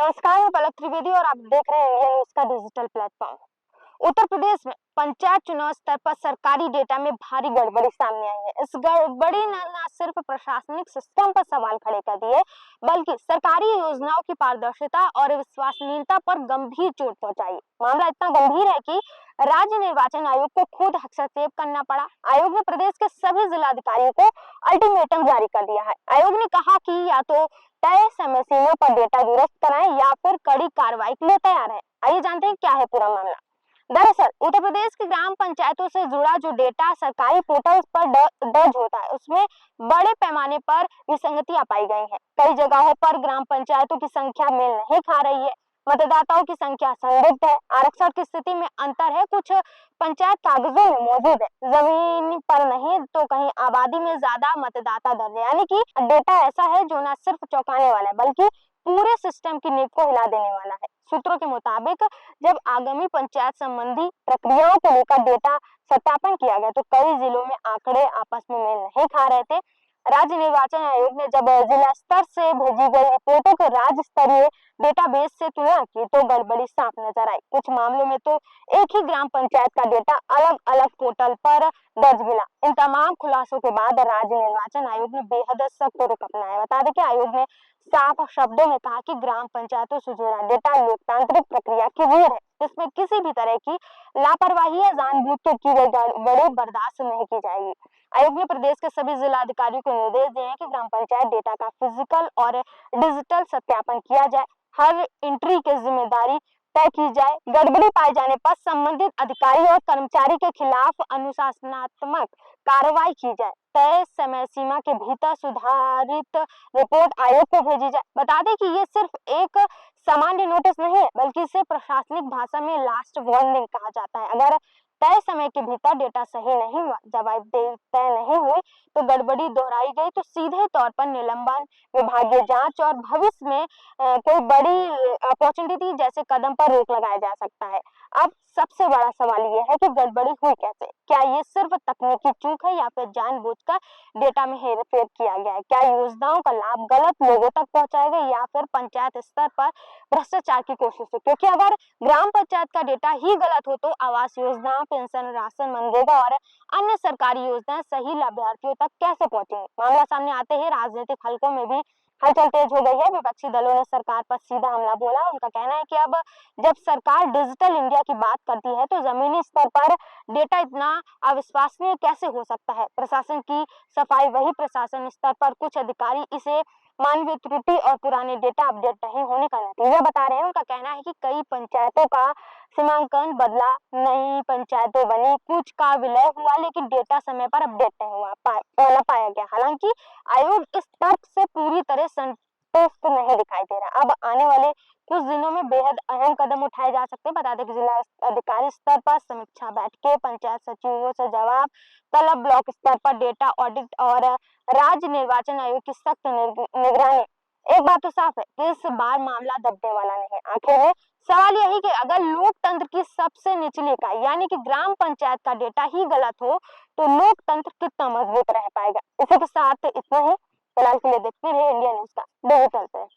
नमस्कार, मैं पलक त्रिवेदी और आप देख रहे हैं इंडिया न्यूज का डिजिटल प्लेटफॉर्म। उत्तर प्रदेश में पंचायत चुनाव स्तर पर सरकारी डेटा में भारी गड़बड़ी सामने आई है। इस गड़बड़ी ने न सिर्फ प्रशासनिक सिस्टम पर सवाल खड़े कर दिए, बल्कि सरकारी योजनाओं की पारदर्शिता और विश्वसनीयता पर गंभीर चोट पहुंचाई। मामला इतना गंभीर है कि राज्य निर्वाचन आयोग को खुद हस्तक्षेप करना पड़ा। आयोग ने प्रदेश के सभी जिलाधिकारियों को अल्टीमेटम जारी कर दिया है। आयोग ने कहा कि या तो तय समय सीमा पर डेटा दुरुस्त कराएं या फिर कड़ी कार्रवाई के लिए तैयार है। आइए जानते हैं क्या है पूरा मामला। दरअसल उत्तर प्रदेश की ग्राम पंचायतों से जुड़ा जो डेटा सरकारी पोर्टल पर दर्ज होता है, उसमें बड़े पैमाने पर विसंगतियां पाई गई हैं। कई जगहों पर ग्राम पंचायतों की संख्या मेल नहीं खा रही है, मतदाताओं की संख्या संदिग्ध है, आरक्षण की स्थिति में अंतर है, कुछ पंचायत कागजों में मौजूद है, जमीन पर नहीं तो कहीं आबादी में ज्यादा मतदाता दर्ज है। यानी कि डेटा ऐसा है जो न सिर्फ चौंकाने वाला है बल्कि पूरे सिस्टम की नींव को हिला देने वाला है। सूत्रों के मुताबिक जब आगामी पंचायत संबंधी प्रक्रियाओं को लेकर डेटा सत्यापन किया गया तो कई जिलों में आंकड़े आपस में मेल नहीं खा रहे थे। राज्य निर्वाचन आयोग ने जब जिला स्तर से भेजी गई रिपोर्टों के राज्य स्तरीय डेटाबेस से तुलना की तो गड़बड़ी साफ नजर आई। कुछ मामलों में तो एक ही ग्राम पंचायत का डेटा अलग अलग पोर्टल पर दर्ज मिला। इन तमाम खुलासों के बाद राज्य निर्वाचन आयोग ने बेहद सख्त रुख अपनाया। बता दें कि आयोग ने साफ शब्दों में कहा कि ग्राम पंचायतों से जुड़ा डेटा लोकतांत्रिक प्रक्रिया की रीढ़ है, इसमें किसी भी तरह की लापरवाही या जानबूझकर की गई गड़बड़ी बर्दाश्त नहीं की जाएगी। आयोग ने प्रदेश के सभी जिलाधिकारियों को निर्देश दिए हैं कि ग्राम पंचायत डेटा का फिजिकल और डिजिटल सत्यापन किया जाए, हर एंट्री की जिम्मेदारी तय की जाए, गड़बड़ी पाए जाने पर संबंधित अधिकारी और कर्मचारी के खिलाफ अनुशासनात्मक कार्रवाई की जाए, तय समय सीमा के भीतर सुधारित रिपोर्ट आयोग को भेजी जाए। बता दें कि ये सिर्फ एक सामान्य नोटिस नहीं है बल्कि इसे प्रशासनिक भाषा में लास्ट वार्निंग कहा जाता है। अगर तय समय के भीतर डेटा सही नहीं हुआ, जवाबदेही तय नहीं हुई तो गड़बड़ी दोहराई गई तो सीधे तौर पर निलंबन, विभागीय जांच और भविष्य में कोई बड़ी अपॉर्चुनिटी जैसे कदम पर रोक लगाया जा सकता है। अब सबसे बड़ा सवाल ये है कि गड़बड़ी हुई कैसे? क्या ये सिर्फ तकनीकी चूक है या फिर जानबूझकर डेटा में हेरफेर किया गया है? क्या योजनाओं का लाभ गलत लोगों तक पहुंचाया गया या फिर पंचायत स्तर पर भ्रष्टाचार की कोशिश है? क्योंकि अगर ग्राम पंचायत का डेटा ही गलत हो तो आवास योजना, पेंशन, राशन, मनरेगा और अन्य सरकारी योजनाएं सही लाभार्थियों तक कैसे पहुंचेंगी? मामला सामने आते ही राजनीतिक हलकों में भी हलचल तेज हो गई है। विपक्षी दलों ने सरकार पर सीधा हमला बोला। उनका कहना है कि अब जब सरकार डिजिटल इंडिया की बात करती है तो जमीनी स्तर पर डेटा इतना अविश्वसनीय कैसे हो सकता है? प्रशासन की सफाई वही प्रशासन स्तर पर कुछ अधिकारी इसे मानवीय त्रुटि और पुराने डेटा अपडेट नहीं होने का नतीजा बता रहे हैं। उनका कहना है कि कई पंचायतों का सीमांकन बदला, नई पंचायतें बनी, कुछ का विलय हुआ लेकिन डेटा समय पर अपडेट नहीं हुआ पाया गया। हालांकि आयोग इस तर्क से पूरी तरह संतुष्ट नहीं दिखाई दे रहा। अब आने वाले कुछ दिनों में बेहद अहम कदम उठाए जा सकते हैं। बता दें कि जिला अधिकारी स्तर पर समीक्षा बैठकें, पंचायत सचिवों से जवाब तलब, ब्लॉक स्तर पर डेटा ऑडिट और राज्य निर्वाचन आयोग की सख्त निगरानी। एक बात तो साफ है कि इस बार मामला दबने वाला नहीं है। आखिर में सवाल यही कि अगर लोकतंत्र की सबसे निचली इकाई यानी कि ग्राम पंचायत का डेटा ही गलत हो तो लोकतंत्र कितना मजबूत रह पाएगा? इसी के साथ इतना ही। फिलहाल के लिए देखते रहिए इंडिया न्यूज का डिजिटल प्लेटफॉर्म।